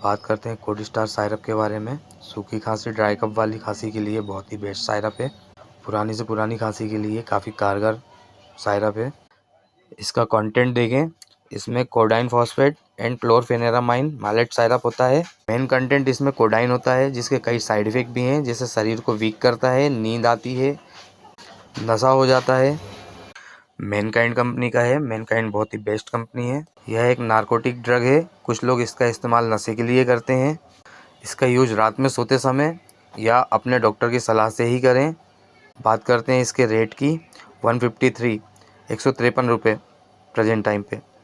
बात करते हैं कोडिस्टार सायरप के बारे में। सूखी खांसी, ड्राई कफ वाली खांसी के लिए बहुत ही बेस्ट सायरप है। पुरानी से पुरानी खांसी के लिए काफ़ी कारगर सायरप है। इसका कंटेंट देखें, इसमें कोडाइन फॉस्फेट एंड क्लोरफेनेरामाइन मैलेट सायरप होता है। मेन कंटेंट इसमें कोडाइन होता है, जिसके कई साइड इफ़ेक्ट भी हैं, जैसे शरीर को वीक करता है, नींद आती है, नशा हो जाता है। मैनकाइंड कंपनी का है। मैनकाइंड बहुत ही बेस्ट कंपनी है। यह एक नारकोटिक ड्रग है। कुछ लोग इसका इस्तेमाल नशे के लिए करते हैं। इसका यूज रात में सोते समय या अपने डॉक्टर की सलाह से ही करें। बात करते हैं इसके रेट की। 153 ₹153 प्रेजेंट टाइम पे।